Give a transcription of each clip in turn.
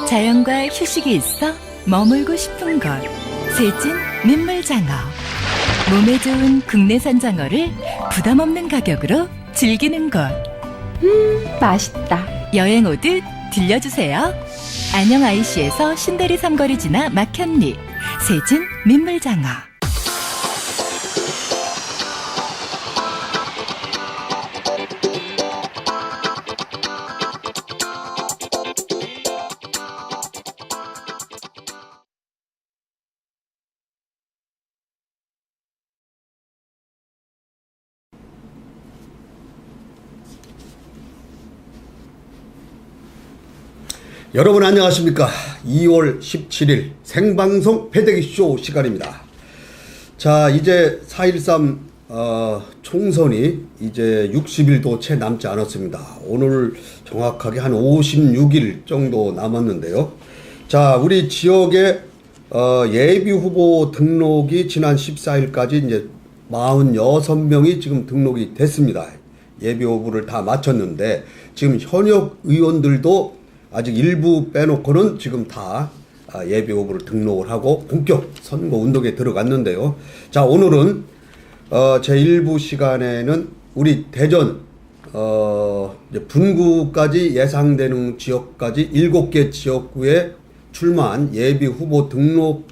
자연과 휴식이 있어 머물고 싶은 곳. 세진 민물장어. 몸에 좋은 국내산 장어를 부담 없는 가격으로 즐기는 곳. 맛있다. 여행 오듯 들려주세요. 안녕 IC에서 신대리 삼거리 지나 막현리. 세진 민물장어. 여러분 안녕하십니까. 2월 17일 생방송 패대기쇼 시간입니다. 자, 이제 4.13 총선이 이제 60일도 채 남지 않았습니다. 오늘 정확하게 한 56일 정도 남았는데요. 자, 우리 지역에 예비 후보 등록이 지난 14일까지 이제 46명이 지금 등록이 됐습니다. 예비 후보를 다 마쳤는데 지금 현역 의원들도 아직 일부 빼놓고는 지금 다 예비 후보를 등록을 하고 본격 선거 운동에 들어갔는데요. 자, 오늘은 제1부 시간에는 우리 대전 이제 분구까지 예상되는 지역까지 7개 지역구에 출마한 예비 후보 등록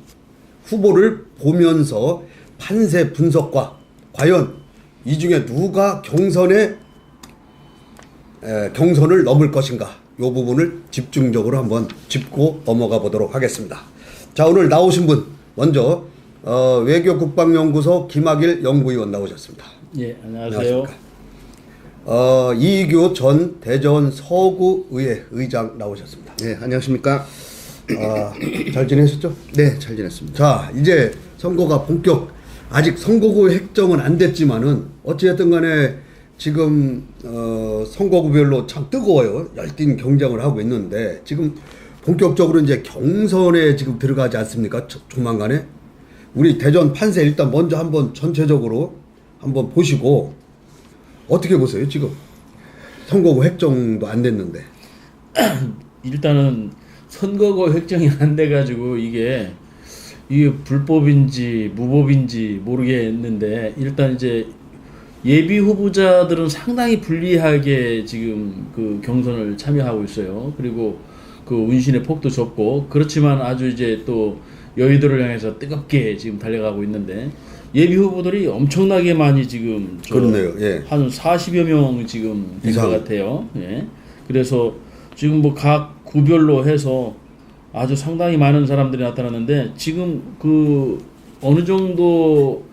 후보를 보면서 판세 분석과 과연 이 중에 누가 경선을 넘을 것인가, 이 부분을 집중적으로 한번 짚고 넘어가 보도록 하겠습니다. 자, 오늘 나오신 분 먼저 외교국방연구소 김학일 연구위원 나오셨습니다. 예, 안녕하세요. 이익규 전 대전 서구의회 의장 나오셨습니다. 네, 안녕하십니까. 잘 지내셨죠? 네, 잘 지냈습니다. 자, 이제 선거가 본격, 아직 선거구 획정은 안 됐지만은 어찌됐든 간에 지금 선거구별로 참 뜨거워요. 열띤 경쟁을 하고 있는데 지금 본격적으로 이제 경선에 지금 들어가지 않습니까? 조만간에. 우리 대전 판세 일단 먼저 한번 전체적으로 한번 보시고 어떻게 보세요? 지금 선거구 획정도 안 됐는데. 일단은 선거구 획정이 안 돼가지고 이게 불법인지 무법인지 모르겠는데, 일단 이제 예비 후보자들은 상당히 불리하게 지금 그 경선을 참여하고 있어요. 그리고 그 운신의 폭도 좁고, 그렇지만 아주 이제 또 여의도를 향해서 뜨겁게 지금 달려가고 있는데, 예비 후보들이 엄청나게 많이 지금 그렇네요. 예. 한 40여 명 지금 된 것 같아요. 예. 그래서 지금 뭐 각 구별로 해서 아주 상당히 많은 사람들이 나타났는데, 지금 그 어느 정도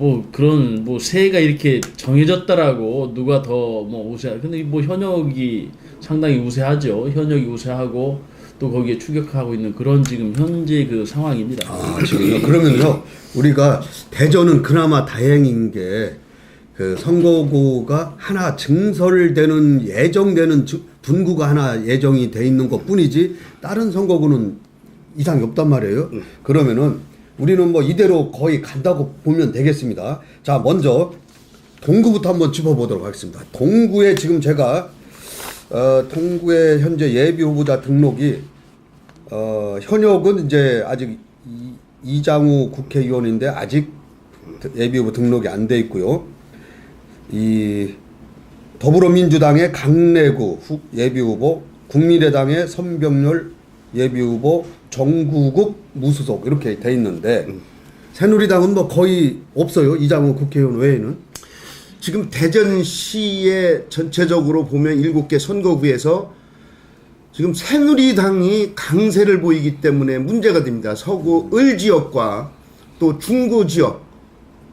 뭐 그런 뭐 세가 이렇게 정해졌다라고 누가 더 뭐 우세, 근데 뭐 현역이 상당히 우세하죠. 현역이 우세하고 또 거기에 추격하고 있는 그런 지금 현재 그 상황입니다. 아, 지금요. 그러면요, 우리가 대전은 그나마 다행인 게 그 선거구가 하나 증설되는 예정되는 분구가 하나 예정이 돼 있는 것 뿐이지 다른 선거구는 이상이 없단 말이에요. 그러면은 우리는 뭐 이대로 거의 간다고 보면 되겠습니다. 자, 먼저 동구부터 한번 짚어보도록 하겠습니다. 동구에 지금 제가 동구의 현재 예비 후보자 등록이 현역은 이제 아직 이장우 국회의원인데 아직 예비 후보 등록이 안 돼 있고요. 이 더불어민주당의 강래구 예비 후보, 국민의당의 선병렬 예비 후보, 정구국 무소속 이렇게 돼 있는데 새누리당은 뭐 거의 없어요. 이장우 국회의원 외에는. 지금 대전시의 전체적으로 보면 7개 선거구에서 지금 새누리당이 강세를 보이기 때문에 문제가 됩니다. 서구 을 지역과 또 중구 지역,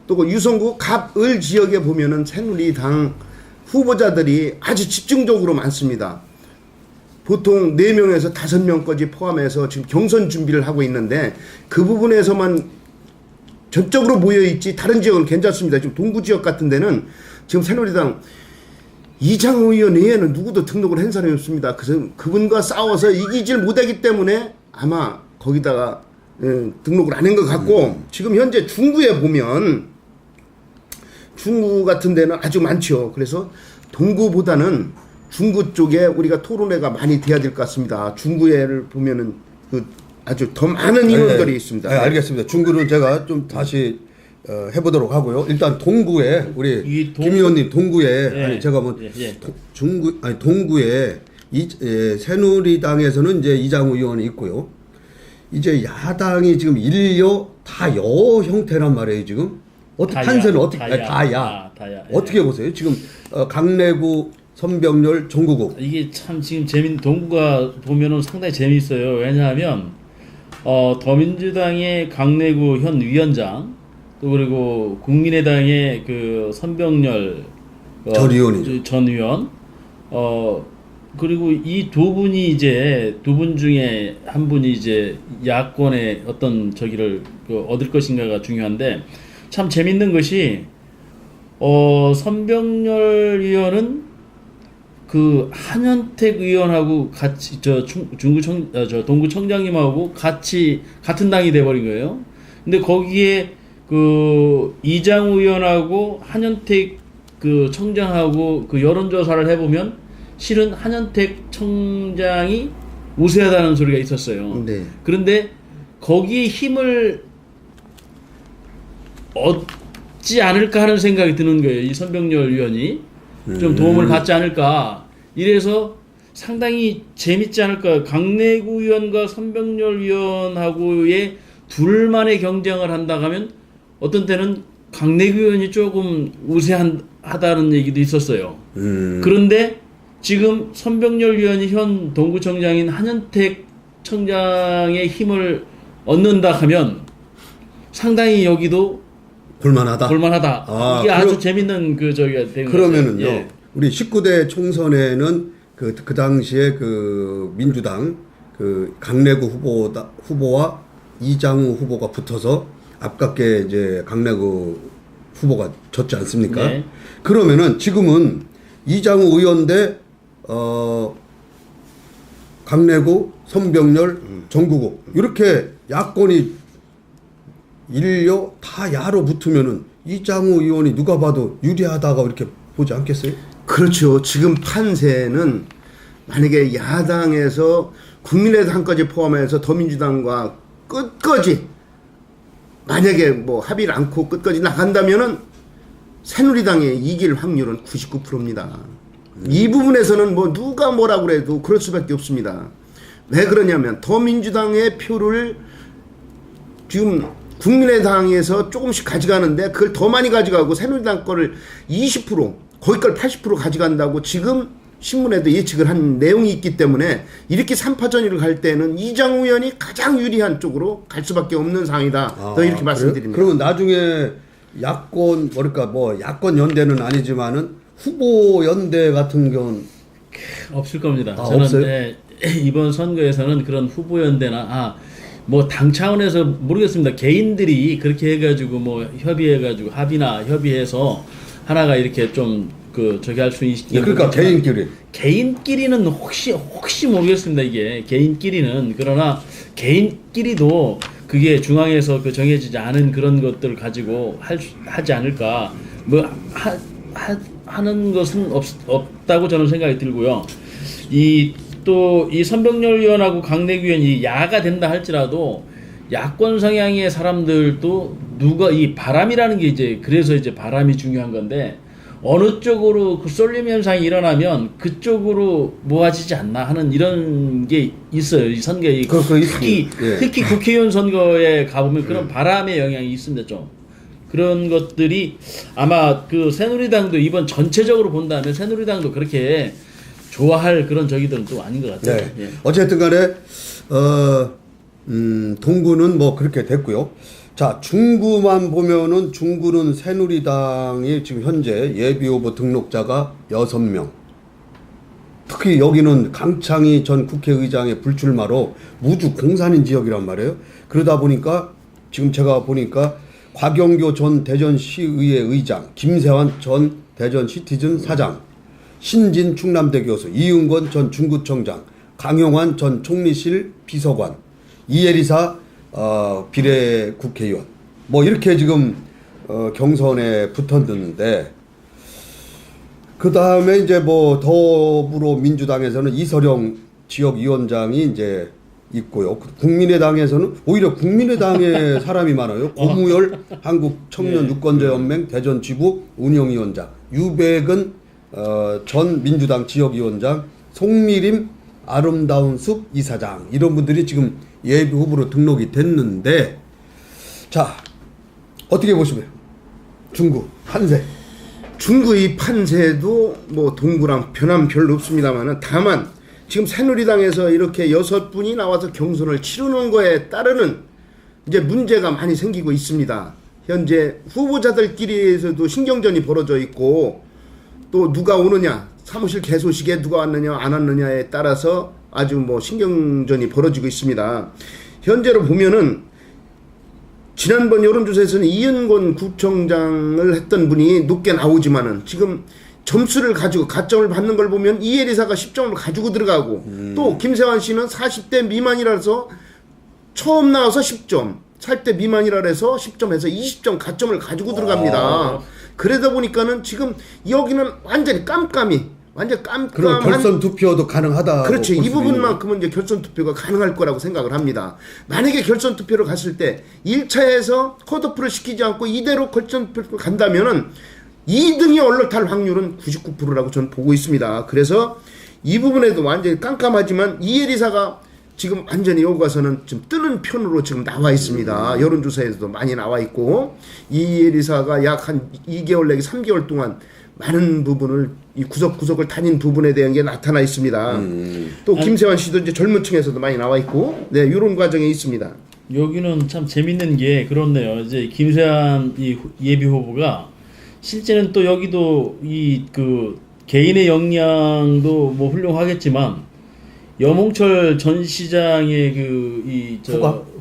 또 유성구 갑을 지역에 보면은 새누리당 후보자들이 아주 집중적으로 많습니다. 보통 4명에서 5명까지 포함해서 지금 경선 준비를 하고 있는데 그 부분에서만 전적으로 모여있지 다른 지역은 괜찮습니다. 지금 동구 지역 같은 데는 지금 새누리당 이장우 의원 외에는 누구도 등록을 한 사람이 없습니다. 그래서 그분과 싸워서 이기질 못하기 때문에 아마 거기다가 등록을 안 한 것 같고, 지금 현재 중구에 보면 중구 같은 데는 아주 많죠. 그래서 동구보다는 중구 쪽에 우리가 토론회가 많이 돼야 될 것 같습니다. 중구에를 보면은 그 아주 더 많은 인원들이 있습니다. 네, 알겠습니다. 중구는 제가 좀 다시 해보도록 하고요. 일단 동구에 우리 김 의원님 동구에 예. 아니 제가 뭐 예. 동구에 새누리당에서는 이제 이장우 의원이 있고요. 이제 야당이 지금 일여 다여 형태란 말이에요. 지금 어떻게 판세는 어떻게 다야. 예. 어떻게 보세요? 지금 강내구 선병렬 정구국 이게 참 지금 동구가 보면은 상당히 재미있어요. 왜냐하면 더민주당의 강내구 현 위원장 또 그리고 국민의당의 그 선병렬 전 의원이죠. 전 의원 그리고 이 두 분이 이제 두 분 중에 한 분이 이제 야권의 어떤 저기를 얻을 것인가가 중요한데 참 재밌는 것이 선병렬 의원은 그 한현택 의원하고 같이 동구 청장님하고 같이 같은 당이 돼버린 거예요. 근데 거기에 그 이장우 의원하고 한현택 그 청장하고 그 여론조사를 해보면 실은 한현택 청장이 우세하다는 소리가 있었어요. 네. 그런데 거기에 힘을 얻지 않을까 하는 생각이 드는 거예요. 이 선병렬 의원이 좀 도움을 받지 않을까. 이래서 상당히 재밌지 않을까. 강내구 의원과 선병렬 의원하고의 둘만의 경쟁을 한다 하면 어떤 때는 강내구 의원이 조금 우세하다는 얘기도 있었어요. 그런데 지금 선병렬 의원이 현 동구청장인 한현택 청장의 힘을 얻는다 하면 상당히 여기도 볼만하다. 이게 아주 재밌는 그 저기가 되는 그러면은요. 예. 우리 19대 총선에는 그 당시에 그 민주당 그 강내구 후보와 이장우 후보가 붙어서 아깝게 이제 강내구 후보가 졌지 않습니까? 네. 그러면은 지금은 이장우 의원 대 강내구 선병렬 정구국 이렇게 야권이 일여 다야로 붙으면은 이장우 의원이 누가 봐도 유리하다가 이렇게 보지 않겠어요? 그렇죠. 지금 판세는 만약에 야당에서 국민의당까지 포함해서 더민주당과 끝까지 만약에 뭐 합의를 않고 끝까지 나간다면은 새누리당의 이길 확률은 99%입니다. 이 부분에서는 뭐 누가 뭐라 그래도 그럴 수밖에 없습니다. 왜 그러냐면 더민주당의 표를 지금 국민의당에서 조금씩 가져가는데 그걸 더 많이 가져가고 새누리당 거를 20% 거기 걸 80% 가져간다고 지금 신문에도 예측을 한 내용이 있기 때문에 이렇게 3파전위를 갈 때는 이장우 의원이 가장 유리한 쪽으로 갈 수밖에 없는 상황이다. 이렇게 말씀드립니다. 그러면 나중에 야권 뭐 야권 연대는 아니지만은 후보 연대 같은 경우는 없을 겁니다. 저는 없어요? 이번 선거에서는 그런 후보 연대나 뭐 당 차원에서 모르겠습니다. 개인들이 그렇게 해가지고 뭐 협의해가지고 합의나 협의해서 하나가 이렇게 좀 그 저기 할 수 있는 그러니까 개인끼리는 혹시 모르겠습니다. 이게 개인끼리는 그러나 개인끼리도 그게 중앙에서 그 정해지지 않은 그런 것들을 가지고 하지 않을까 뭐 하는 것은 없다고 저는 생각이 들고요. 이 선병렬 의원하고 강내구 의원이 야가 된다 할지라도 야권 성향의 사람들도 누가 이 바람이라는 게 이제 그래서 이제 바람이 중요한 건데 어느 쪽으로 그 쏠림 현상이 일어나면 그쪽으로 모아지지 않나 하는 이런 게 있어요. 이 선거에 특히 국회의원 선거에 가보면 그런 바람의 영향이 있습니다. 좀 그런 것들이 아마 그 새누리당도 이번 전체적으로 본다면 새누리당도 그렇게 좋아할 그런 저기들은 또 아닌 것 같아요. 네. 예. 어쨌든 간에 동구는 뭐 그렇게 됐고요. 자, 중구만 보면은 중구는 새누리당이 지금 현재 예비후보 등록자가 6명. 특히 여기는 강창희 전 국회의장의 불출마로 무주 공산인 지역이란 말이에요. 그러다 보니까 지금 제가 보니까 곽영교 전 대전시의회 의장, 김세환 전 대전시티즌 사장, 신진 충남대 교수, 이은권 전 중구청장, 강용환 전 총리실 비서관, 이혜리사 비례 국회의원 뭐 이렇게 지금 경선에 붙었는데 그 다음에 이제 뭐 더불어민주당에서는 이서령 지역위원장이 이제 있고요. 국민의당에서는 오히려 국민의당에 사람이 많아요. 고무열 한국청년유권자연맹 대전지부 운영위원장, 유백은 전 민주당 지역위원장, 송미림 아름다운 숲 이사장, 이런 분들이 지금 예비 후보로 등록이 됐는데, 자, 어떻게 보시면 중구 판세. 중구의 판세도 뭐 동구랑 변함 별로 없습니다만은, 다만 지금 새누리당에서 이렇게 6분이 나와서 경선을 치르는 거에 따르는 이제 문제가 많이 생기고 있습니다. 현재 후보자들끼리에서도 신경전이 벌어져 있고, 또 누가 오느냐, 사무실 개소식에 누가 왔느냐 안 왔느냐에 따라서 아주 뭐 신경전이 벌어지고 있습니다. 현재로 보면은 지난번 여론조사에서는 이은권 구청장을 했던 분이 높게 나오지만은 지금 점수를 가지고 가점을 받는 걸 보면 이혜리사가 10점을 가지고 들어가고, 또 김세환 씨는 40대 미만이라서 처음 나와서 10점, 40대 미만이라 해서 10점에서 20점 가점을 가지고 들어갑니다. 그러다 보니까는 지금 여기는 완전히 완전 그럼 깜깜한 결선 투표도 가능하다. 그렇죠. 이 부분만큼은 이제 결선 투표가 가능할 거라고 생각을 합니다. 만약에 결선 투표를 갔을 때 1차에서 컷오프를 시키지 않고 이대로 결선 투표를 간다면은 2등이 얼얼탈 확률은 99%라고 저는 보고 있습니다. 그래서 이 부분에도 완전히 깜깜하지만 이혜리사가 지금 완전히 여기 가서는 좀 뜨는 편으로 지금 나와 있습니다. 여론조사에서도 많이 나와 있고, 이혜리사가 약 한 2개월 내지 3개월 동안 많은 부분을 이 구석구석을 다닌 부분에 대한 게 나타나 있습니다. 또 김세환 씨도 이제 젊은 층에서도 많이 나와 있고, 네, 이런 과정에 있습니다. 여기는 참 재밌는 게 그렇네요. 이제 김세환 이 예비 후보가 실제는 또 여기도 이 그 개인의 역량도 뭐 훌륭하겠지만 염홍철 전 시장의 그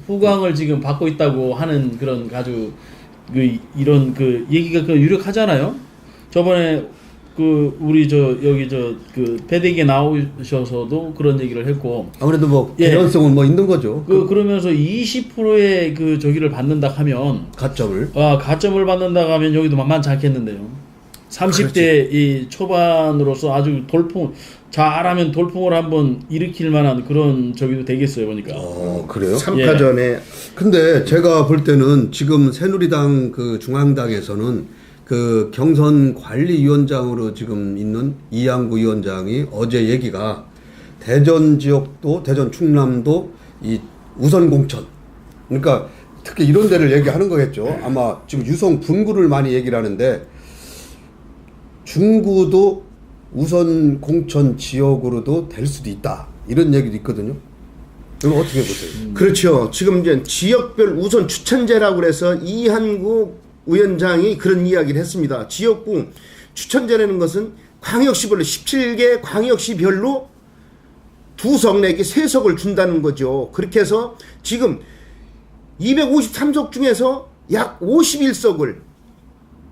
후광을 지금 받고 있다고 하는 그런 아주 그 이런 그 얘기가 그 유력하잖아요. 저번에 그 우리 여기 그 패대기에 나오셔서도 그런 얘기를 했고, 아무래도 뭐 개연성은 뭐 있는 거죠. 그러면서 20%의 그 저기를 받는다 하면 가점을 받는다 하면 여기도 만만치 않겠는데요. 30대 이 초반으로서 아주 잘하면 돌풍을 한번 일으킬 만한 그런 저기도 되겠어요, 보니까. 그래요? 3파전에. 예. 근데 제가 볼 때는 지금 새누리당 그 중앙당에서는 그 경선 관리위원장으로 지금 있는 이양구 위원장이 어제 얘기가 대전 지역도, 대전 충남도 이 우선 공천, 그러니까 특히 이런 데를 얘기하는 거겠죠. 아마 지금 유성 분구를 많이 얘기를 하는데, 중구도 우선 공천 지역으로도 될 수도 있다, 이런 얘기도 있거든요. 이건 어떻게 보세요? 그렇죠. 지금 이제 지역별 우선 추천제라고 그래서 이한구 위원장이 그런 이야기를 했습니다. 지역구 추천제라는 것은 광역시별로 17개 광역시별로 2석 내지 3석을 준다는 거죠. 그렇게 해서 지금 253석 중에서 약 51석을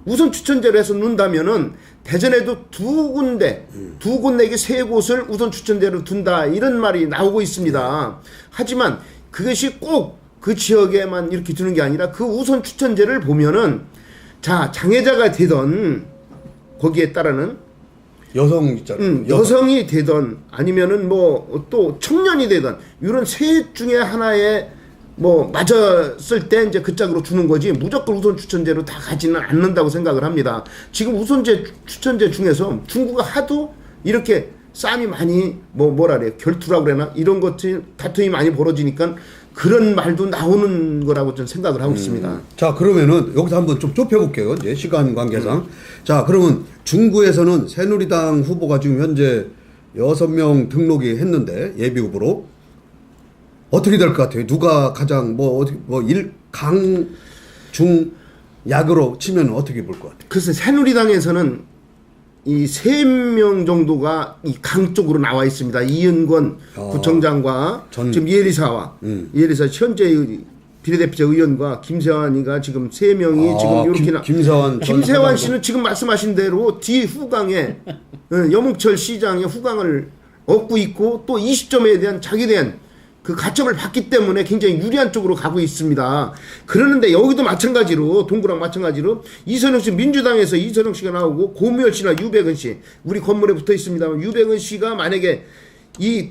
우선 추천제로 해서 넣는다면은 대전에도 2군데, 2곳 내지 3곳을 우선 추천제로 둔다, 이런 말이 나오고 있습니다. 하지만 그것이 꼭 그 지역에만 이렇게 두는 게 아니라 그 우선 추천제를 보면은, 자, 장애자가 되던 거기에 따르는 여성 있잖아요. 여성이 되던 아니면은 뭐 또 청년이 되던 이런 셋 중에 하나에 뭐 맞았을 때 이제 그 짝으로 주는 거지, 무조건 우선 추천제로 다 가지는 않는다고 생각을 합니다. 지금 우선제 추천제 중에서 중구가 하도 이렇게 싸움이 많이 뭐라 그래요, 결투라고 그러나, 이런 것들이 다툼이 많이 벌어지니까 그런 말도 나오는 거라고 저는 생각을 하고 있습니다. 자, 그러면은 여기서 한번 좀 좁혀볼게요, 이제 시간 관계상. 자, 그러면 중구에서는 새누리당 후보가 지금 현재 6명 등록이 했는데, 예비 후보로 어떻게 될 것 같아요? 누가 가장 강, 중, 약으로 치면 어떻게 볼 것 같아요? 글쎄, 새누리당에서는 이 3명 정도가 이 강 쪽으로 나와 있습니다. 이은권 구청장과 지금 이혜리사와 이혜리사 현재 비례대표 의원과 김세환이가 지금 3명이 지금 이렇게 김세환 씨는 지금 말씀하신 대로 뒤 후광에 염홍철 시장의 후광을 얻고 있고, 또 20점에 대한 자기에 대한 그 가점을 받기 때문에 굉장히 유리한 쪽으로 가고 있습니다. 그러는데 여기도 마찬가지로 동구랑 마찬가지로 이선영 씨 민주당에서 이선영 씨가 나오고 고무열 씨나 유백은 씨 우리 건물에 붙어 있습니다만 유백은 씨가 만약에 이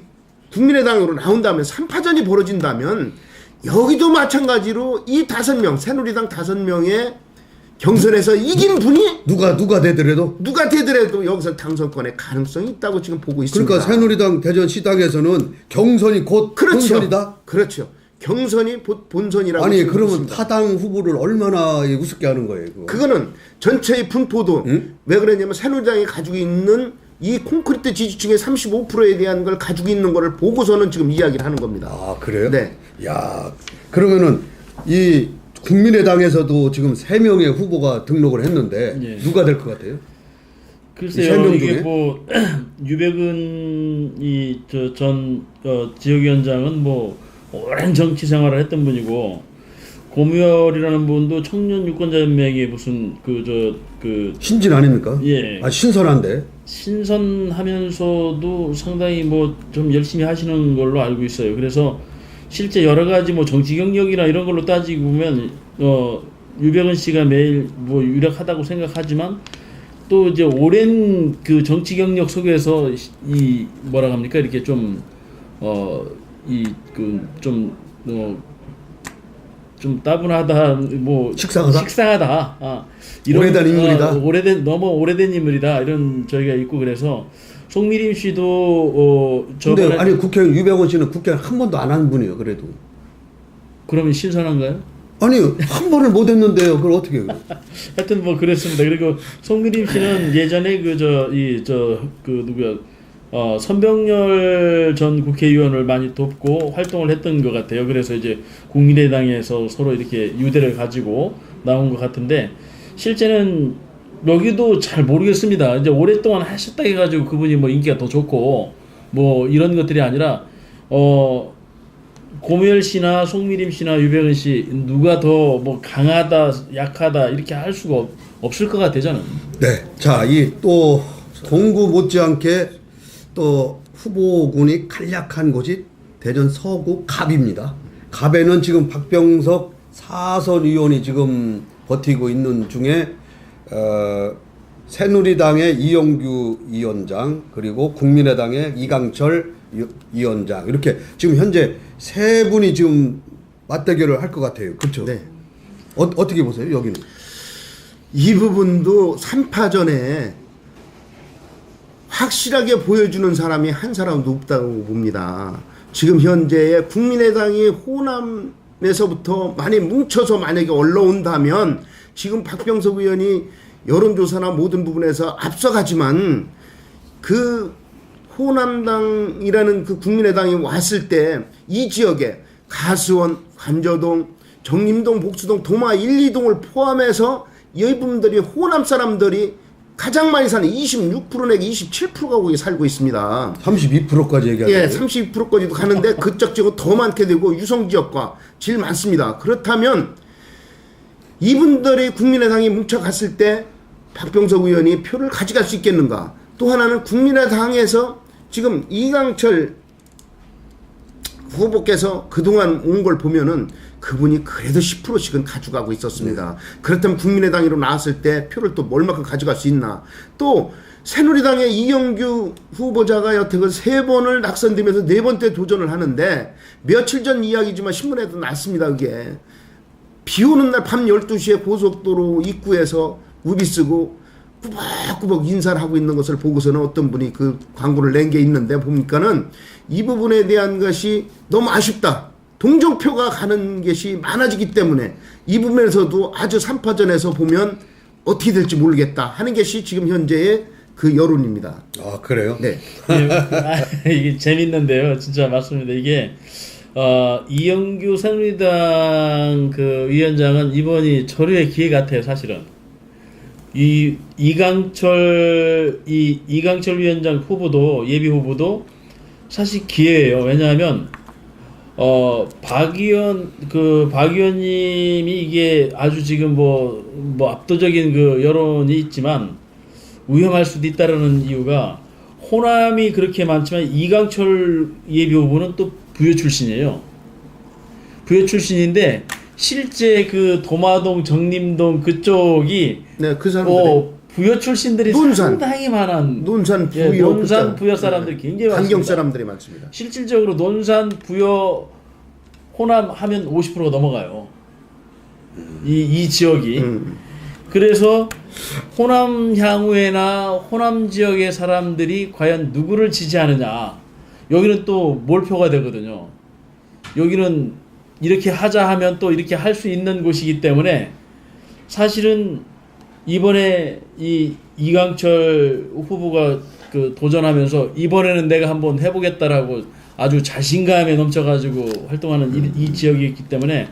국민의당으로 나온다면 3파전이 벌어진다면 여기도 마찬가지로 이 5명 새누리당 5명의 경선에서 이긴 분이 누가 되더라도 여기서 당선권의 가능성이 있다고 지금 보고 있습니다. 그러니까 새누리당 대전시당에서는 경선이 곧 본선이다. 그렇죠. 경선이 본선이라고. 아니 그러면 있습니다. 타당 후보를 얼마나 우습게 하는 거예요? 그거는 전체의 분포도 왜 그러냐면 새누리당이 가지고 있는 이 콘크리트 지지층의 35%에 대한 걸 가지고 있는 거를 보고서는 지금 이야기를 하는 겁니다. 아 그래요? 네. 야 그러면은 이 국민의당에서도 지금 3명의 후보가 등록을 했는데 예. 누가 될 것 같아요? 글쎄요, 3명 이게 중에? 뭐 유백은 전 지역위원장은 뭐 오랜 정치 생활을 했던 분이고 고무열이라는 분도 청년 유권자 연맹의 무슨 신진 아닙니까? 예. 아 신선한데. 신선하면서도 상당히 뭐 좀 열심히 하시는 걸로 알고 있어요. 그래서 실제 여러 가지 뭐 정치 경력이나 이런 걸로 따지고 보면 유백은 씨가 매일 뭐 유력하다고 생각하지만 또 이제 오랜 그 정치 경력 속에서 이 뭐라 합니까 이렇게 좀 따분하다 뭐 식상하다 이런 오래된 인물이다. 너무 오래된 인물이다 이런 저희가 있고 그래서 송미림 씨도 근데 아니 국회의원 유백원 씨는 국회의원 한 번도 안 한 분이에요. 그래도 그러면 신선한가요? 아니 한 번을 못 했는데요. 그걸 어떻게 해요? 하여튼 뭐 그랬습니다. 그리고 송미림 씨는 예전에 누구야 선병열 전 국회의원을 많이 돕고 활동을 했던 것 같아요. 그래서 이제 국민의당에서 서로 이렇게 유대를 가지고 나온 것 같은데 실제는 여기도 잘 모르겠습니다. 이제 오랫동안 하셨다 해가지고 그분이 뭐 인기가 더 좋고 뭐 이런 것들이 아니라 고무열 씨나 송미림 씨나 유백은 씨 누가 더 뭐 강하다 약하다 이렇게 할 수가 없을 것 같아요 저는. 네. 자, 이 또 동구 못지않게 또 후보군이 간략한 곳이 대전 서구 갑입니다. 갑에는 지금 박병석 사선 의원이 지금 버티고 있는 중에 새누리당의 이영규 위원장 그리고 국민의당의 이강철 위원장 이렇게 지금 현재 세 분이 지금 맞대결을 할 것 같아요. 그렇죠? 네. 어떻게 보세요? 여기는 이 부분도 3파전에 확실하게 보여주는 사람이 한 사람도 없다고 봅니다. 지금 현재의 국민의당이 호남에서부터 많이 뭉쳐서 만약에 올라온다면 지금 박병석 의원이 여론조사나 모든 부분에서 앞서가지만 그 호남당이라는 그 국민의당이 왔을 때 이 지역에 가수원, 관저동, 정림동, 복수동, 도마 1, 2동을 포함해서 이분들이 호남 사람들이 가장 많이 사는 26% 내지 27%가 거기 살고 있습니다. 32%까지 얘기하죠. 예, 32%까지도 가는데 그쪽 지역은 더 많게 되고 유성 지역과 제일 많습니다. 그렇다면 이분들이 국민의당이 뭉쳐갔을 때 박병석 의원이 표를 가져갈 수 있겠는가? 또 하나는 국민의당에서 지금 이강철 후보께서 그동안 온 걸 보면은 그분이 그래도 10%씩은 가져가고 있었습니다. 그렇다면 국민의당으로 나왔을 때 표를 또 얼마큼 가져갈 수 있나? 또 새누리당의 이영규 후보자가 여태껏 3번을 낙선되면서 4번째 도전을 하는데 며칠 전 이야기지만 신문에도 났습니다. 그게 비 오는 날 밤 12시에 고속도로 입구에서 우비 쓰고 꾸벅꾸벅 인사를 하고 있는 것을 보고서는 어떤 분이 그 광고를 낸 게 있는데 보니까는 이 부분에 대한 것이 너무 아쉽다. 동정표가 가는 것이 많아지기 때문에 이 부분에서도 아주 3파전에서 보면 어떻게 될지 모르겠다 하는 것이 지금 현재의 그 여론입니다. 아 그래요? 네. 이게 재밌는데요. 진짜 맞습니다. 이게 이영규 새누리당 그 위원장은 이번이 절호의 기회 같아요. 사실은 이강철 위원장 후보도 예비 후보도 사실 기회예요. 왜냐하면 박 의원님이 이게 아주 지금 뭐 압도적인 그 여론이 있지만 위험할 수도 있다라는 이유가 호남이 그렇게 많지만 이강철 예비 후보는 또 부여 출신이에요. 부여 출신인데 실제 그 도마동, 정림동 그쪽이 네, 그 사람들이 부여 출신들이 논산. 상당히 많은 논산 부여, 예, 논산 그쪽. 부여 사람들이 굉장히 많습니다. 강경 사람들이 많습니다. 실질적으로 논산 부여 호남 하면 50%가 넘어가요. 이 지역이. 그래서 호남 향후에나 호남 지역의 사람들이 과연 누구를 지지하느냐. 여기는 또 몰표가 되거든요. 여기는 이렇게 하자 하면 또 이렇게 할 수 있는 곳이기 때문에 사실은 이번에 이 이강철 후보가 그 도전하면서 이번에는 내가 한번 해보겠다라고 아주 자신감에 넘쳐가지고 활동하는 이 지역이기 때문에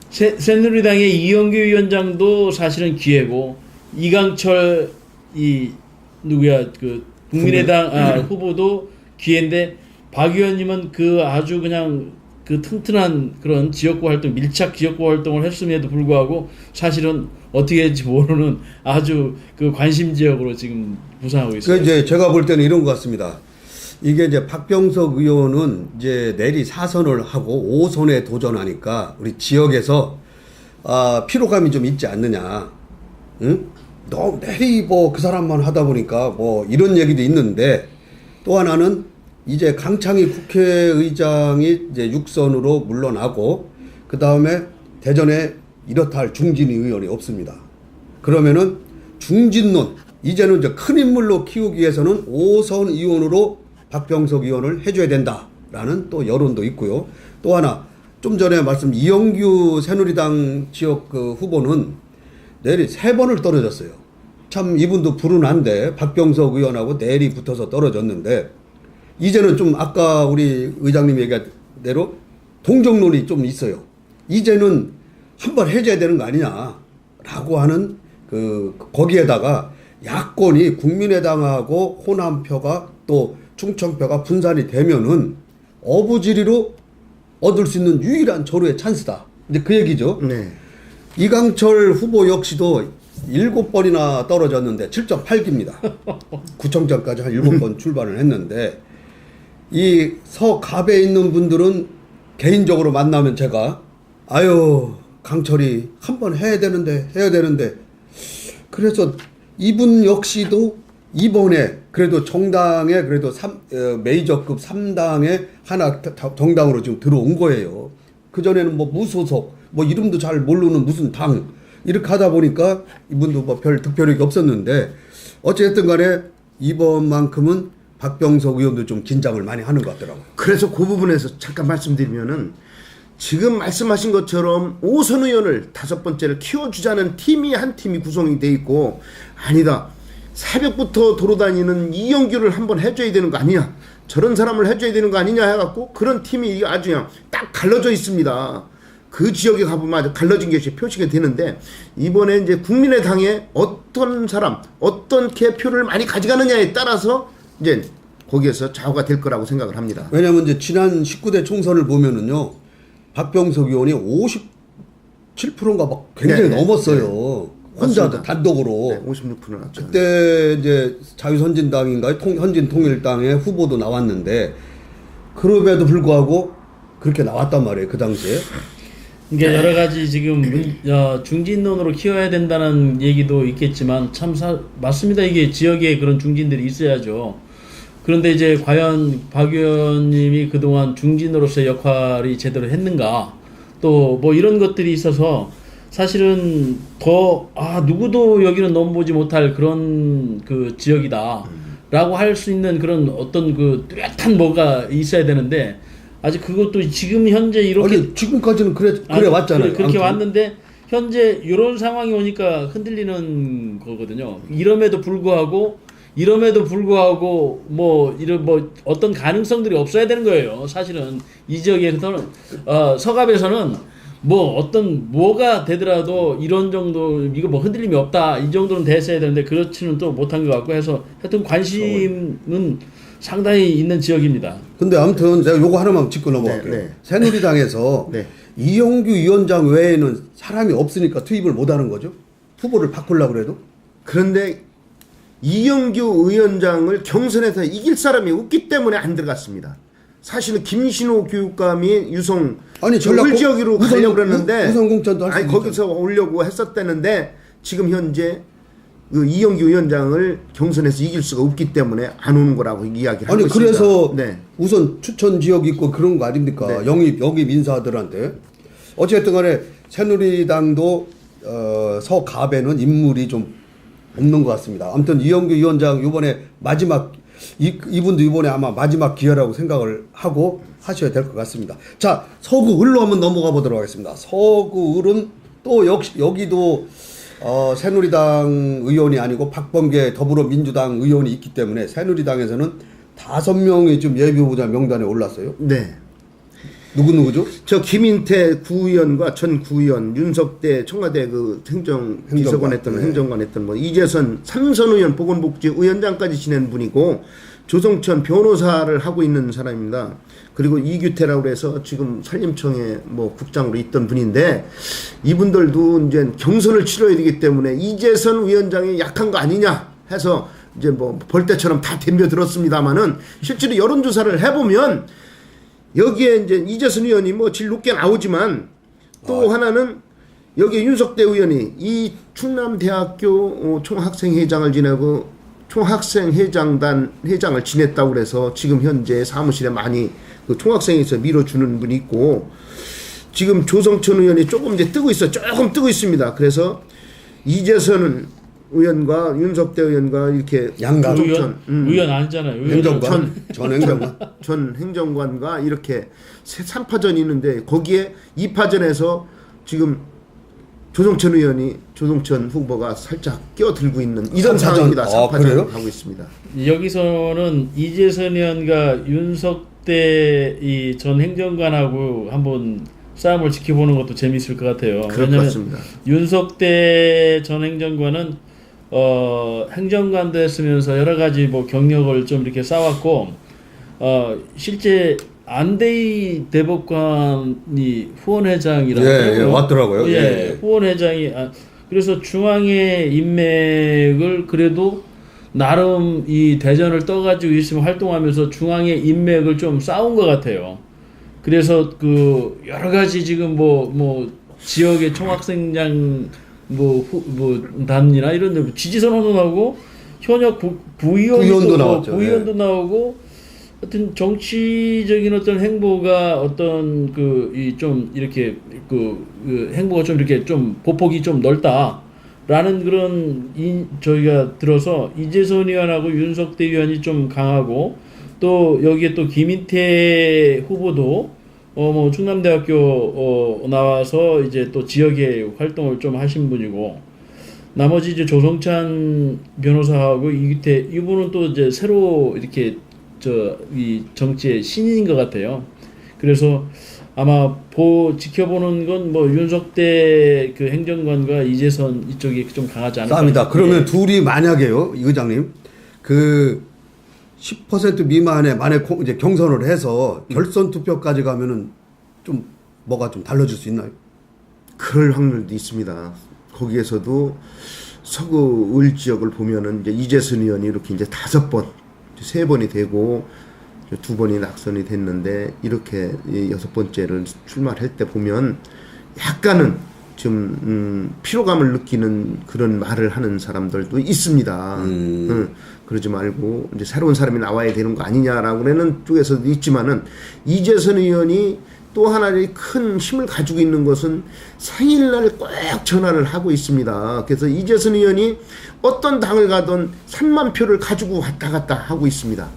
새누리당의 이영규 위원장도 사실은 기회고 이강철 그 국민의당 후보도 기회인데 박 의원님은 그 아주 그냥 그 튼튼한 그런 지역구 활동, 밀착 지역구 활동을 했음에도 불구하고 사실은 어떻게 될지 모르는 아주 그 관심 지역으로 지금 부상하고 있어요. 그 이제 제가 볼 때는 이런 것 같습니다. 이게 이제 박병석 의원은 이제 내리 4선을 하고 5선에 도전하니까 우리 지역에서 피로감이 좀 있지 않느냐. 응? 너 내리 뭐 그 사람만 하다 보니까 뭐 이런 얘기도 있는데 또 하나는 이제 강창희 국회의장이 이제 6선으로 물러나고 그 다음에 대전에 이렇다 할 중진 의원이 없습니다. 그러면은 중진론 이제는 이제 큰 인물로 키우기 위해서는 5선 의원으로 박병석 의원을 해줘야 된다라는 또 여론도 있고요. 또 하나 좀 전에 말씀 이영규 새누리당 지역 그 후보는 내리 3번을 떨어졌어요. 참 이분도 불운한데 박병석 의원하고 내리 붙어서 떨어졌는데 이제는 좀 아까 우리 의장님 얘기한 대로 동정론이 좀 있어요. 이제는 한번 해줘야 되는 거 아니냐라고 하는 거기에다가 야권이 국민의당하고 호남표가 또 충청표가 분산이 되면은 어부지리로 얻을 수 있는 유일한 절호의 찬스다. 이제 그 얘기죠. 네. 이강철 후보 역시도 7번이나 떨어졌는데 7.8기입니다. 구청장까지 한 7번 출발을 했는데 이 서갑에 있는 분들은 개인적으로 만나면 제가 아유 강철이 한번 해야 되는데 그래서 이분 역시도 이번에 그래도 정당에 그래도 메이저급 3당에 하나 정당으로 지금 들어온 거예요. 그전에는 뭐 무소속 뭐 이름도 잘 모르는 무슨 당 이렇게 하다 보니까 이분도 뭐 별 득표력이 없었는데 어쨌든 간에 이번만큼은 박병석 의원도 좀 긴장을 많이 하는 것 같더라고요. 그래서 그 부분에서 잠깐 말씀드리면은 지금 말씀하신 것처럼 5선 의원을 5번째를 키워주자는 한 팀이 구성이 돼 있고 아니다. 새벽부터 돌아다니는 이영규를 한번 해줘야 되는 거 아니냐. 저런 사람을 해줘야 되는 거 아니냐 해갖고 그런 팀이 아주 그냥 딱 갈라져 있습니다. 그 지역에 가보면 아주 갈라진 것이 표시가 되는데 이번에 이제 국민의당에 어떤 사람, 어떤 개표를 많이 가져가느냐에 따라서 이제 거기에서 좌우가 될 거라고 생각을 합니다. 왜냐하면 이제 지난 19대 총선을 보면은요, 박병석 의원이 57%인가 막 굉장히 넘었어요. 혼자 맞습니다. 단독으로. 네, 56% 났죠. 그때 이제 자유선진당인가요? 현진통일당의 후보도 나왔는데 그럼에도 불구하고 그렇게 나왔단 말이에요. 그 당시에. 이게 여러 가지 지금 중진론으로 키워야 된다는 얘기도 있겠지만 참 맞습니다. 이게 지역에 그런 중진들이 있어야죠. 그런데 이제 과연 박 의원님이 그동안 중진으로서의 역할이 제대로 했는가 또 뭐 이런 것들이 있어서 사실은 누구도 여기는 넘보지 못할 그런 그 지역이다 라고 할 수 있는 그런 어떤 그 뚜렷한 뭐가 있어야 되는데 아직 그것도 지금 현재 이렇게 아니, 지금까지는 그래 왔잖아요. 그렇게 왔는데 현재 이런 상황이 오니까 흔들리는 거거든요. 이럼에도 불구하고 뭐 이런 뭐 어떤 가능성들이 없어야 되는 거예요. 사실은 이 지역에서는 서갑에서는 뭐 어떤 뭐가 되더라도 이런 정도 이거 뭐 흔들림이 없다 이 정도는 됐어야 되는데 그렇지는 또 못한 것 같고 해서 하여튼 관심은 상당히 있는 지역입니다. 근데 아무튼 제가 요거 하나만 짚고 넘어갈게요. 네. 새누리당에서 네. 이영규 위원장 외에는 사람이 없으니까 투입을 못하는 거죠. 후보를 바꾸려고 그래도. 그런데 이영규 위원장을 경선에서 이길 사람이 없기 때문에 안 들어갔습니다. 사실은 김신호 교육감이 유성 아니, 을지역으로 가려고 그랬는데 우선 공천도 할 수 아니 거기서 오려고 했었다는데 지금 현재 그 이영규 위원장을 경선에서 이길 수가 없기 때문에 안 오는 거라고 이야기를 하고 아니 있습니다. 그래서 네. 우선 추천 지역 있고 그런 거 아닙니까? 네. 영입 인사들한테 어쨌든 간에 새누리당도 서갑에는 인물이 좀 없는 것 같습니다. 아무튼 이영규 위원장 이번에 마지막 이분도 이번에 아마 마지막 기회라고 생각을 하고 하셔야 될 것 같습니다. 자, 서구을로 한번 넘어가 보도록 하겠습니다. 서구을은 또 역시 여기도 새누리당 의원이 아니고 박범계 더불어민주당 의원이 있기 때문에 새누리당에서는 5명이 좀 예비후보자 명단에 올랐어요. 네. 누구죠? 저 김인태 구의원과 전 구의원, 윤석대 청와대 그 비서관 했던 네. 행정관 했던 뭐 이재선 삼선 의원 보건복지위원장까지 지낸 분이고 조성천 변호사를 하고 있는 사람입니다. 그리고 이규태라고 해서 지금 산림청에 뭐 국장으로 있던 분인데 이분들도 이제 경선을 치러야 되기 때문에 이재선 위원장이 약한 거 아니냐 해서 이제 뭐 벌떼처럼 다 덤벼들었습니다만은 실제로 여론조사를 해보면 여기에 이제 이재선 의원이 뭐 제일 높게 나오지만 또 하나는 여기 윤석대 의원이 이 충남대학교 총학생회장을 지내고 총학생회장단 회장을 지냈다고 그래서 지금 현재 사무실에 많이 그 총학생회에서 밀어주는 분이 있고 지금 조성천 의원이 조금 이제 조금 뜨고 있습니다. 그래서 이재선 의원과 윤석대 의원과 이렇게 양가 의원 아니잖아요. 행정관 전 행정관 전 행정관과 이렇게 3파전이 있는데 거기에 2파전에서 지금 조성천 후보가 살짝 끼어들고 있는 이런 3파전. 상황입니다. 3파전 그래요? 하고 있습니다. 여기서는 이재선 의원과 윤석대 이 전 행정관하고 한번 싸움을 지켜보는 것도 재미있을 것 같아요. 그럴 것 같습니다. 윤석대 전 행정관은 행정관도 했으면서 여러 가지 뭐 경력을 좀 이렇게 쌓았고 실제 안대희 대법관이 후원회장이라고 예, 왔더라고요. 예, 후원회장이 그래서 중앙의 인맥을 그래도 나름 이 대전을 떠가지고 있으면 활동하면서 중앙의 인맥을 좀 쌓은 것 같아요. 그래서 그 여러 가지 지금 뭐 지역의 총학생장 단이나 이런 데 지지 선언도 나오고 현역 부의원도 나왔죠. 부의원도 나오고 하여튼 정치적인 어떤 행보가 어떤 그 이 좀 이렇게 그 행보가 좀 이렇게 좀 보폭이 좀 넓다라는 그런 저희가 들어서 이재선 의원하고 윤석대 의원이 좀 강하고 또 여기에 또 김인태 후보도 뭐 충남대학교 나와서 이제 또 지역에 활동을 좀 하신 분이고 나머지 이제 조성찬 변호사하고 이규태 이분은 또 이제 새로 이렇게 이 정치의 신인인 것 같아요. 그래서 아마 지켜보는 건 뭐 윤석대 그 행정관과 이재선 이쪽이 좀 강하지 않을까. 싸움이다. 그러면 예. 둘이 만약에요, 이 의장님, 그 10% 미만에 만약 이제 경선을 해서 결선 투표까지 가면은 좀 뭐가 좀 달라질 수 있나요? 그럴 확률도 있습니다. 거기에서도 서구 을 지역을 보면은 이제 이재선 의원이 이렇게 이제 5번, 3번이 되고 2번이 낙선이 됐는데 이렇게 6번째를 출마할 때 보면 약간은 좀 피로감을 느끼는 그런 말을 하는 사람들도 있습니다. 그러지 말고 이제 새로운 사람이 나와야 되는 거 아니냐라고 하는 쪽에서도 있지만은 이재선 의원이 또 하나의 큰 힘을 가지고 있는 것은 생일날 꼭 전화를 하고 있습니다. 그래서 이재선 의원이 어떤 당을 가든 3만 표를 가지고 왔다 갔다 하고 있습니다.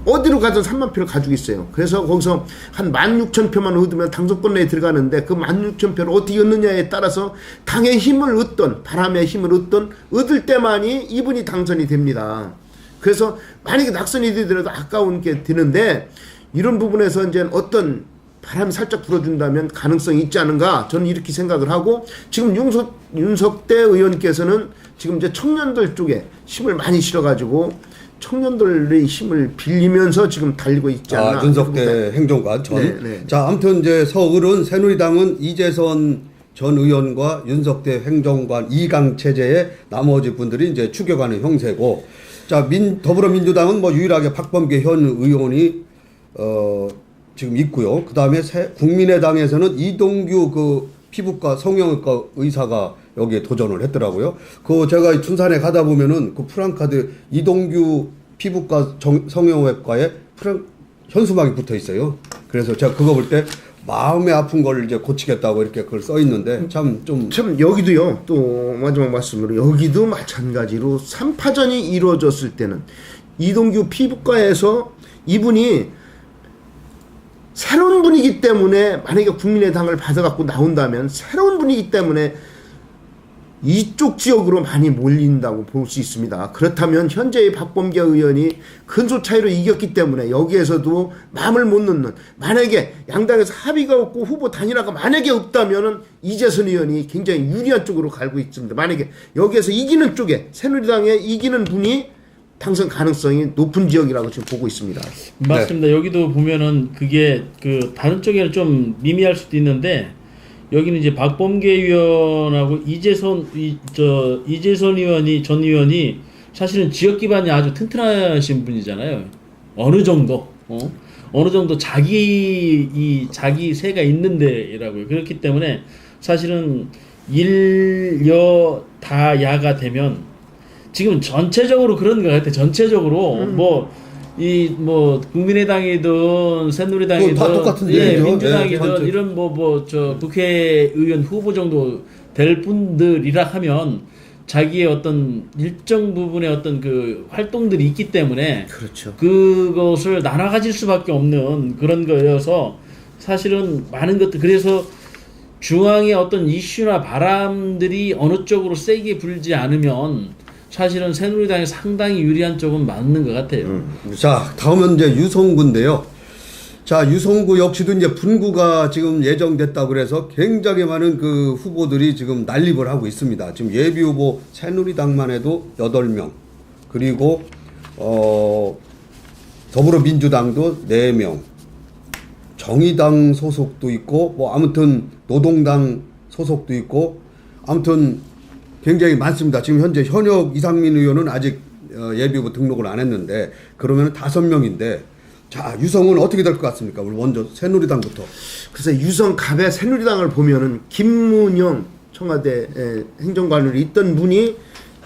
어디로 가든 3만 표를 가지고 있어요. 그래서 거기서 한 16,000표만 얻으면 당선권 내에 들어가는데 그 16,000표를 어떻게 얻느냐에 따라서 당의 힘을 얻던 바람의 힘을 얻을 때만이 이분이 당선이 됩니다. 그래서 만약에 낙선이 되더라도 아까운 게 되는데 이런 부분에서 이제 어떤 바람이 살짝 불어준다면 가능성이 있지 않은가 저는 이렇게 생각을 하고 지금 윤석대 의원께서는 지금 이제 청년들 쪽에 힘을 많이 실어가지고 청년들의 힘을 빌리면서 지금 달리고 있지 않나. 윤석대 행정관 전. 네. 자, 아무튼 이제 서울은 새누리당은 이재선 전 의원과 윤석대 행정관 2강 체제의 나머지 분들이 이제 추격하는 형세고, 자 더불어민주당은 뭐 유일하게 박범계 현 의원이 지금 있고요. 그 다음에 국민의당에서는 이동규 그 피부과 성형외과 의사가 여기에 도전을 했더라고요. 그 제가 춘산에 가다 보면은 그 프랑카드 이동규 피부과 성형외과에 현수막이 붙어 있어요. 그래서 제가 그거 볼 때 마음에 아픈 걸 이제 고치겠다고 이렇게 그걸 써 있는데 참 여기도요. 또 마지막 말씀으로 여기도 마찬가지로 3파전이 이루어졌을 때는 이동규 피부과에서 이분이 새로운 분이기 때문에 만약에 국민의당을 받아갖고 나온다면 새로운 분이기 때문에 이쪽 지역으로 많이 몰린다고 볼 수 있습니다. 그렇다면 현재의 박범계 의원이 큰 수 차이로 이겼기 때문에 여기에서도 마음을 못 놓는, 만약에 양당에서 합의가 없고 후보 단일화가 만약에 없다면은 이재선 의원이 굉장히 유리한 쪽으로 갈고 있습니다. 만약에 여기에서 이기는 쪽에 새누리당에 이기는 분이 당선 가능성이 높은 지역이라고 지금 보고 있습니다. 맞습니다. 여기도 보면은 그게 그 다른 쪽에는 좀 미미할 수도 있는데 여기는 이제 박범계 의원하고 이재선 의원이 전 의원이 사실은 지역 기반이 아주 튼튼하신 분이잖아요. 어느 정도 자기 세가 있는데라고요. 그렇기 때문에 사실은 일여다야가 되면 지금 전체적으로 그런 것 같아. 전체적으로 국민의당이든 새누리당이든 다 똑같은 얘기죠. 민주당이든 이런 국회의원 후보 정도 될 분들이라 하면 자기의 어떤 일정 부분의 어떤 그 활동들이 있기 때문에 그렇죠. 그것을 나눠 가질 수밖에 없는 그런 거여서 사실은 많은 것들, 그래서 중앙의 어떤 이슈나 바람들이 어느 쪽으로 세게 불지 않으면 사실은 새누리당이 상당히 유리한 쪽은 맞는 것 같아요. 자, 다음은 이제 유성구인데요. 자, 유성구 역시도 이제 분구가 지금 예정됐다고 그래서 굉장히 많은 그 후보들이 지금 난립을 하고 있습니다. 지금 예비 후보 새누리당만 해도 8명, 그리고 더불어민주당도 4명, 정의당 소속도 있고, 뭐 아무튼 노동당 소속도 있고, 아무튼 굉장히 많습니다. 지금 현재 현역 이상민 의원은 아직 예비후보 등록을 안 했는데 그러면 5명인데, 자, 유성은 어떻게 될 것 같습니까? 우리 먼저 새누리당부터. 그래서 유성 갑의 새누리당을 보면은 김문영 청와대 행정관으로 있던 분이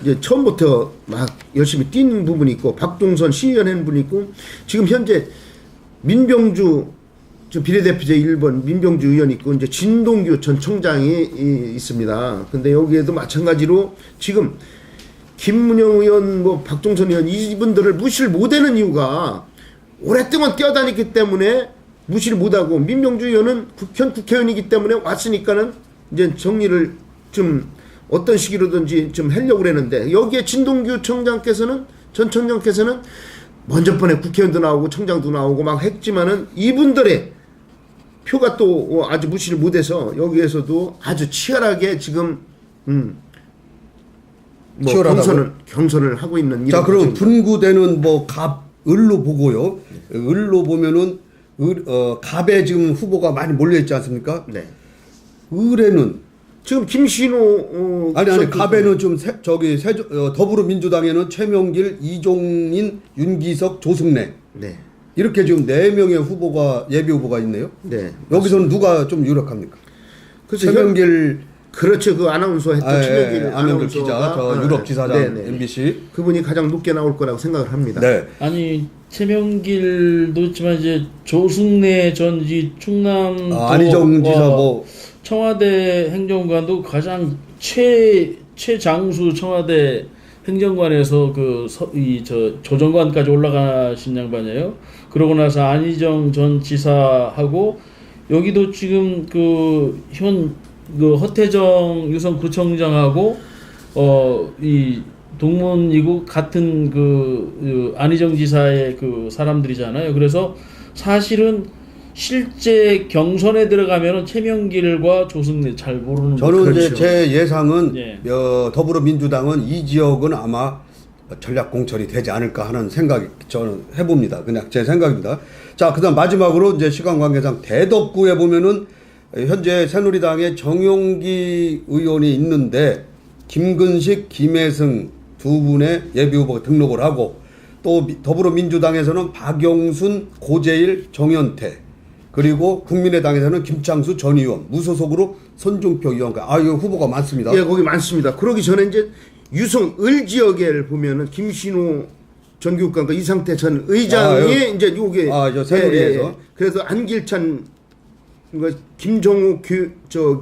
이제 처음부터 막 열심히 뛰는 부분이 있고, 박종선 시의원 한 분이 있고, 지금 현재 민병주 비례대표제 1번 민병주 의원이 있고, 이제 진동규 전 청장이 있습니다. 근데 여기에도 마찬가지로 지금 김문영 의원, 뭐 박종선 의원 이분들을 무시를 못하는 이유가 오랫동안 뛰어다녔기 때문에 무시를 못하고, 민병주 의원은 현 국회의원이기 때문에 왔으니까는 이제 정리를 좀 어떤 식으로든지 좀 하려고 그랬는데, 여기에 진동규 전 청장께서는 먼저 번에 국회의원도 나오고 청장도 나오고 막 했지만은 이분들의 표가 또 아주 무시를 못해서 여기에서도 아주 치열하게 지금 경선을 하고 있는. 자, 그럼 분구되는 뭐 을로 보고요. 을로 보면은 갑에 지금 후보가 많이 몰려 있지 않습니까? 네. 을에는 지금 김신호 아니 갑에는 좀 더불어민주당에는 최명길, 이종인, 윤기석, 조승래. 네. 이렇게 지금 4명의 후보가 예비 후보가 있네요. 네. 여기서는 누가 좀 유력합니까? 최명길, 그렇죠. 그 아나운서 했던 최명길 아나운서 기자, 저 유럽 지사장 MBC 그분이 가장 높게 나올 거라고 생각을 합니다. 네. 아니 최명길도 있지만 이제 조승래 전 충남 안희정 지사 뭐 청와대 행정관도 가장 최장수 청와대 행정관에서 조정관까지 올라가신 양반이에요. 그러고 나서 안희정 전 지사하고 여기도 지금 허태정 유성구청장하고 이 동문이고 같은 안희정 지사의 그 사람들이잖아요. 그래서 사실은 실제 경선에 들어가면은 최명길과 조승래 잘 모르는. 저는 그렇죠. 이제 제 예상은 더불어민주당은 이 지역은 아마 전략 공천이 되지 않을까 하는 생각이 저는 해봅니다. 그냥 제 생각입니다. 자, 그다음 마지막으로 이제 시간 관계상 대덕구에 보면은 현재 새누리당에 정용기 의원이 있는데 김근식, 김혜승 두 분의 예비 후보가 등록을 하고, 또 더불어민주당에서는 박영순, 고재일, 정현태 그리고 국민의당에서는 김창수 전 의원, 무소속으로 손종표 의원과 이거 후보가 많습니다. 예, 거기 많습니다. 그러기 전에 이제 유성 을 지역을 보면은 김신호 전 교육감과 이상태 전 의장이 이제 요게 저 새누리에서. 그래서 안길찬 김정우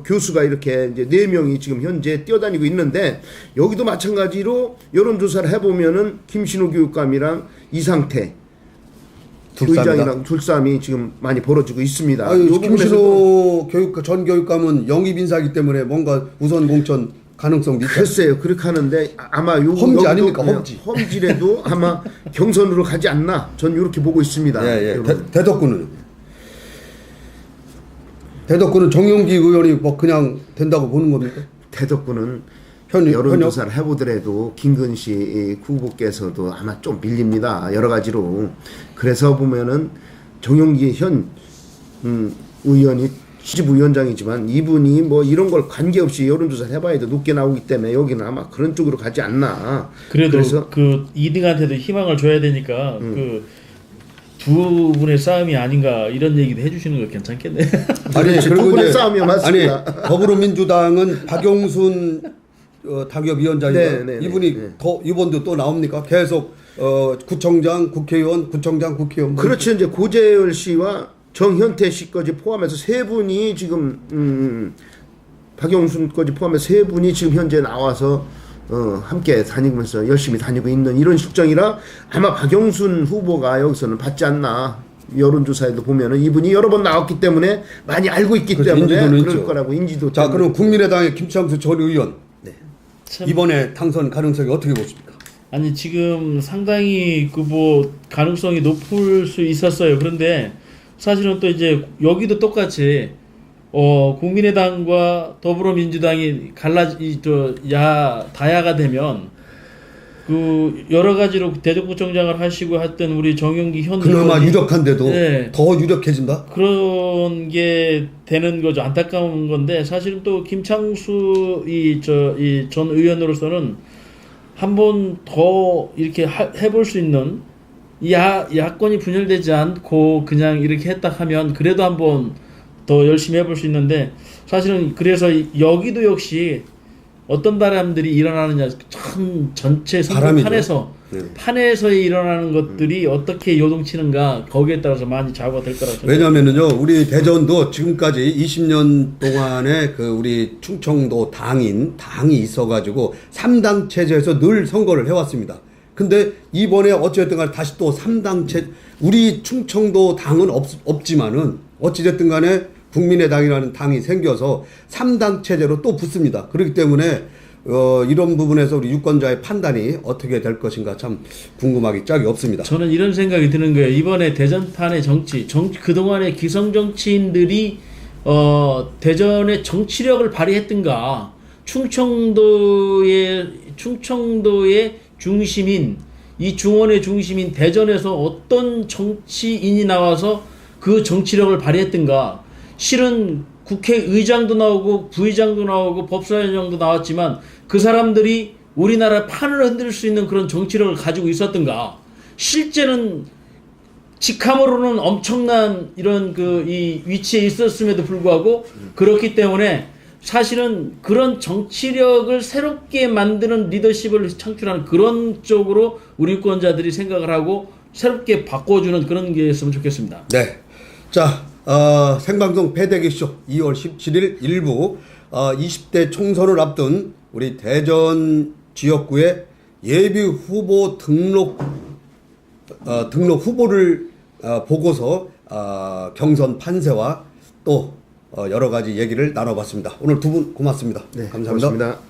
교수가 이렇게 이제 4명이 지금 현재 뛰어다니고 있는데 여기도 마찬가지로 여론조사를 해보면은 김신호 교육감이랑 이상태 의장이랑 둘싸움이 지금 많이 벌어지고 있습니다. 김신호 전 교육감은 영입 인사이기 때문에 뭔가 우선 공천 가능성도 있죠. 글쎄요, 그렇게 하는데 아마 요 험지 아닙니까? 험지라도 아마 경선으로 가지 않나 전 이렇게 보고 있습니다. 예. 대덕구는 정용기 의원이 뭐 그냥 된다고 보는 겁니까? 대덕구는 여론조사를 해보더라도 김근식 후보께서도 아마 좀 밀립니다. 여러 가지로. 그래서 보면은 정용기 현 의원이 시집위원장이지만 이분이 뭐 이런 걸 관계없이 여론조사를 해봐야 돼 높게 나오기 때문에 여기는 아마 그런 쪽으로 가지 않나. 그래서 그 2등한테도 희망을 줘야 되니까 그 두 분의 싸움이 아닌가 이런 얘기도 해주시는 거 괜찮겠네. 아니 두 분의 싸움이 맞습니다. 아니 더불어민주당은 박용순 당협위원장이니까 네. 이분이 더 이번도 또 나옵니까? 계속 구청장, 국회의원. 그렇죠. 이제 고재열 씨와 정현태 씨까지 포함해서 세 분이 지금 박영순까지 포함해서 세 분이 지금 현재 나와서 함께 다니면서 열심히 다니고 있는 이런 실정이라 아마 박영순 후보가 여기서는 받지 않나. 여론조사에도 보면은 이분이 여러 번 나왔기 때문에 많이 알고 있기 때문에 그럴 있죠. 거라고 인지도. 자, 그럼 국민의당의 김창수 전 의원 이번에 당선 가능성이 어떻게 보십니까? 아니 지금 상당히 그 뭐 가능성이 높을 수 있었어요. 그런데 사실은 또 이제 여기도 똑같이 국민의당과 더불어민주당이 다야가 되면 그 여러 가지로 대전구청장을 하시고 했던 우리 정용기 현 그나마 의원이 유력한데도 더 유력해진다? 그런 게 되는 거죠. 안타까운 건데 사실은 또 김창수 이 전 의원으로서는 한 번 더 이렇게 해볼 수 있는 야권이 분열되지 않고 그냥 이렇게 했다 하면 그래도 한 번 더 열심히 해볼 수 있는데 사실은 그래서 여기도 역시 어떤 바람들이 일어나느냐 참 전체 판에서 일어나는 것들이 어떻게 요동치는가 거기에 따라서 많이 좌우가 될 거라고 생각합니다. 왜냐하면요 우리 대전도 지금까지 20년 동안에 그 우리 충청도 당이 있어가지고 3당 체제에서 늘 선거를 해왔습니다. 근데 이번에 어찌됐든 간에 다시 또 3당 체제 우리 충청도 당은 없지만은 어찌됐든 간에 국민의당이라는 당이 생겨서 3당 체제로 또 붙습니다. 그렇기 때문에 이런 부분에서 우리 유권자의 판단이 어떻게 될 것인가 참 궁금하기 짝이 없습니다. 저는 이런 생각이 드는 거예요. 이번에 대전판의 정치 그동안의 기성 정치인들이 대전의 정치력을 발휘했던가 충청도의 중심인 이 중원의 중심인 대전에서 어떤 정치인이 나와서 그 정치력을 발휘했던가. 실은 국회의장도 나오고 부의장도 나오고 법사위원장도 나왔지만 그 사람들이 우리나라 판을 흔들 수 있는 그런 정치력을 가지고 있었던가. 실제는 직함으로는 엄청난 이런 이 위치에 있었음에도 불구하고 그렇기 때문에 사실은 그런 정치력을 새롭게 만드는 리더십을 창출하는 그런 쪽으로 우리 유권자들이 생각을 하고 새롭게 바꿔주는 그런 게 있으면 좋겠습니다. 네. 자, 생방송 패대기쇼 2월 17일 일부 20대 총선을 앞둔 우리 대전 지역구의 예비 후보 등록 후보를 보고서 경선 판세와 또 여러 가지 얘기를 나눠봤습니다. 오늘 두 분 고맙습니다. 네, 감사합니다. 고맙습니다.